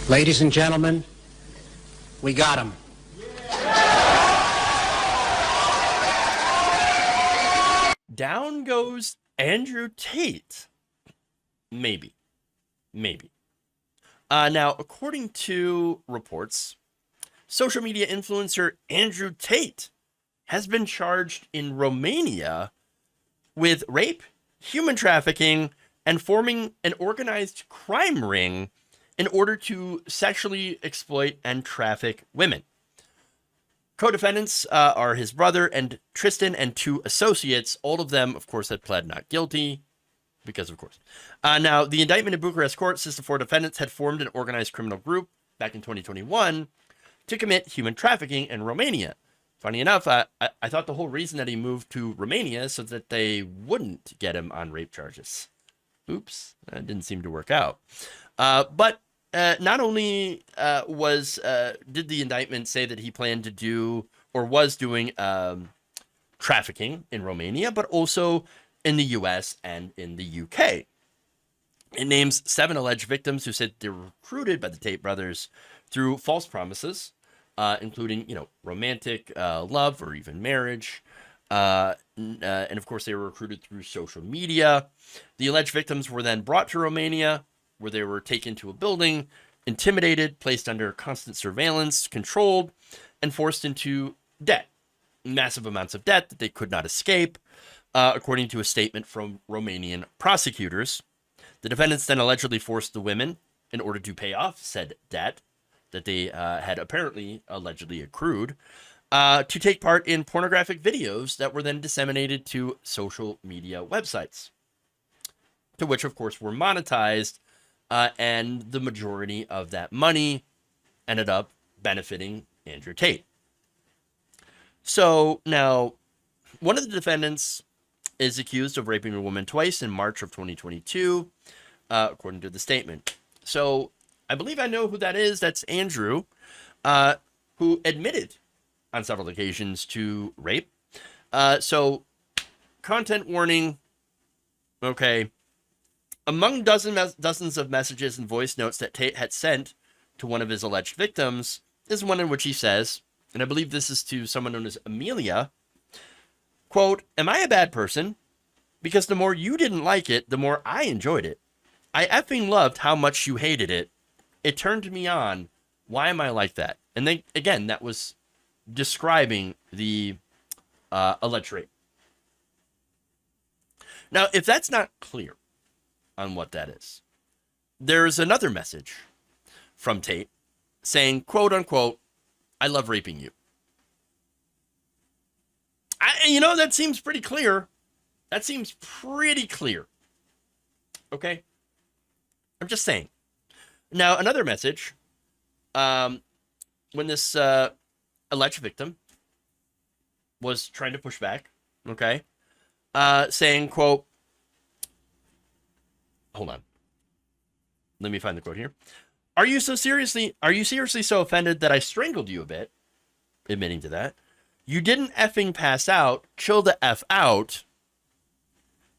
Ladies and gentlemen, we got him. Down goes Andrew Tate. Maybe. Now, according to reports, social media influencer Andrew Tate has been charged in Romania with rape, human trafficking, and forming an organized crime ring in order to sexually exploit and traffic women. Co-defendants are his brother and Tristan and two associates. All of them, of course, had pled not guilty, because of course. Now, the indictment in Bucharest court says the four defendants had formed an organized criminal group back in 2021 to commit human trafficking in Romania. Funny enough, I thought the whole reason that he moved to Romania is so that they wouldn't get him on rape charges. Oops, that didn't seem to work out. But not only did the indictment say that he planned to do or was doing trafficking in Romania, but also in the U.S. and in the U.K. It names 7 alleged victims who said they were recruited by the Tate brothers through false promises, including, romantic love or even marriage. And of course, they were recruited through social media. The alleged victims were then brought to Romania, where they were taken to a building, intimidated, placed under constant surveillance, controlled, and forced into debt. Massive amounts of debt that they could not escape, according to a statement from Romanian prosecutors. The defendants then allegedly forced the women, in order to pay off said debt that they had apparently allegedly accrued, to take part in pornographic videos that were then disseminated to social media websites, to which, of course, were monetized, and the majority of that money ended up benefiting Andrew Tate. So now, one of the defendants is accused of raping a woman twice in March of 2022, according to the statement. So I believe I know who that is. That's Andrew, who admitted on several occasions to rape. So content warning. Okay. Among dozens of messages and voice notes that Tate had sent to one of his alleged victims is one in which he says, and I believe this is to someone known as Amelia, quote, "Am I a bad person? Because the more you didn't like it, the more I enjoyed it. I effing loved how much you hated it. It turned me on. Why am I like that?" And then, again, that was describing the alleged rape. Now, if that's not clear on what that is, there's another message from Tate saying, quote unquote, "I love raping you." That seems pretty clear. That seems pretty clear. Okay? I'm just saying. Now, another message, when this alleged victim was trying to push back, okay, saying, quote, hold on. Let me find the quote here. Are you seriously so offended that I strangled you a bit? Admitting to that. You didn't effing pass out. Chill the F out.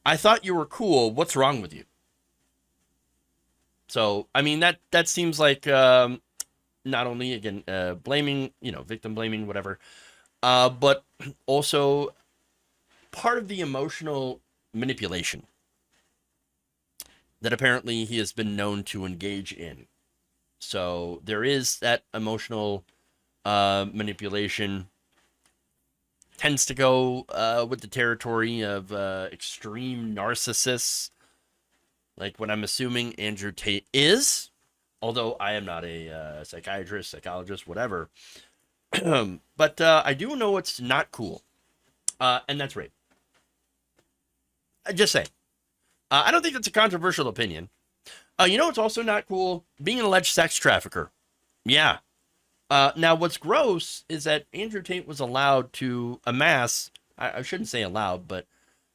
I thought you were cool. What's wrong with you? So, I mean, that seems like not only, again, blaming, victim blaming, whatever, but also part of the emotional manipulation that apparently he has been known to engage in. So there is that emotional manipulation. Tends to go with the territory of extreme narcissists, like what I'm assuming Andrew Tate is, although I am not a psychiatrist, psychologist, whatever. But I do know it's not cool, and that's rape. Just saying. I don't think that's a controversial opinion. It's also not cool? Being an alleged sex trafficker. Yeah. Now, what's gross is that Andrew Tate was allowed to amass, I shouldn't say allowed, but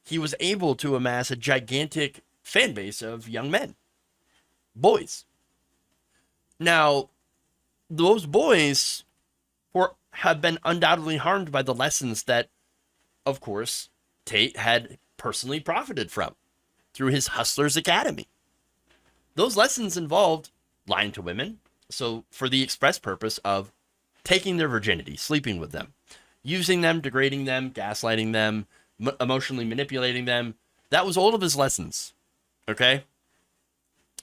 he was able to amass a gigantic fan base of young men, boys. Now, those boys have been undoubtedly harmed by the lessons that, of course, Tate had personally profited from through his Hustlers Academy. Those lessons involved lying to women, So for the express purpose of taking their virginity, sleeping with them, using them, degrading them, gaslighting them, emotionally manipulating them. That was all of his lessons. Okay?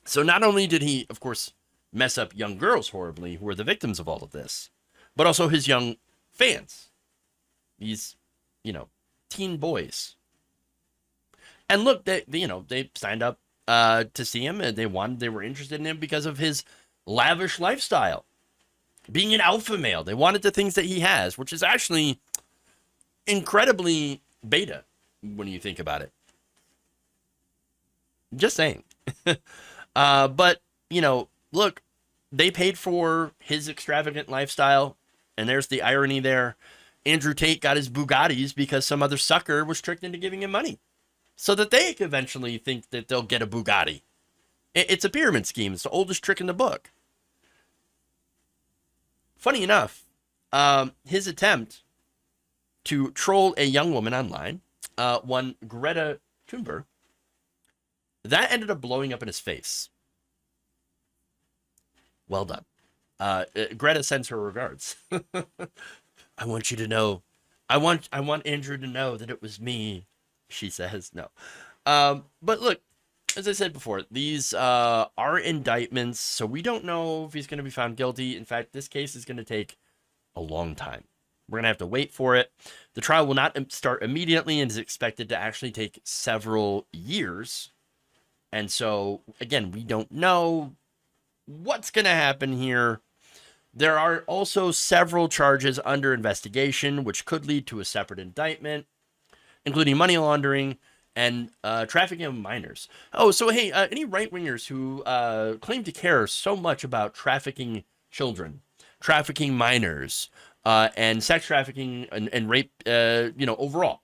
So not only did he, of course, mess up young girls horribly who were the victims of all of this, but also his young fans. These, teen boys. And look, they signed up to see him, and they were interested in him because of his lavish lifestyle. Being an alpha male, they wanted the things that he has, which is actually incredibly beta when you think about it. Just saying. But, look, they paid for his extravagant lifestyle, and there's the irony there. Andrew Tate got his Bugattis because some other sucker was tricked into giving him money so that they could eventually think that they'll get a Bugatti. It's a pyramid scheme. It's the oldest trick in the book. Funny enough, his attempt to troll a young woman online, one Greta Thunberg, that ended up blowing up in his face. Well done. Greta sends her regards. I want you to know. I want Andrew to know that it was me, she says. No. But look, as I said before, these are indictments, so we don't know if he's going to be found guilty. In fact, this case is going to take a long time. We're going to have to wait for it. The trial will not start immediately and is expected to actually take several years. And so, again, we don't know what's going to happen here. There are also several charges under investigation, which could lead to a separate indictment, including money laundering and trafficking of minors. Oh, so hey, any right-wingers who claim to care so much about trafficking children, trafficking minors, and sex trafficking and rape, overall.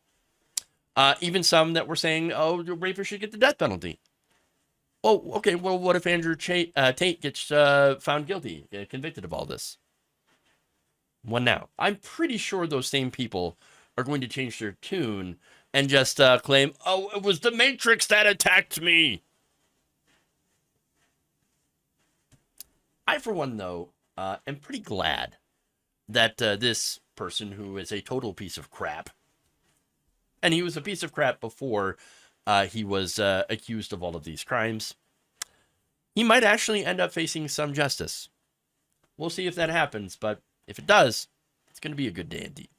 Even some that were saying, oh, rapists should get the death penalty. Oh, okay, well, what if Andrew Tate gets found guilty, convicted of all this? What now? I'm pretty sure those same people are going to change their tune and just claim, oh, it was the Matrix that attacked me. I, for one, though, am pretty glad that this person, who is a total piece of crap, and he was a piece of crap before he was accused of all of these crimes, he might actually end up facing some justice. We'll see if that happens, but if it does, it's going to be a good day indeed.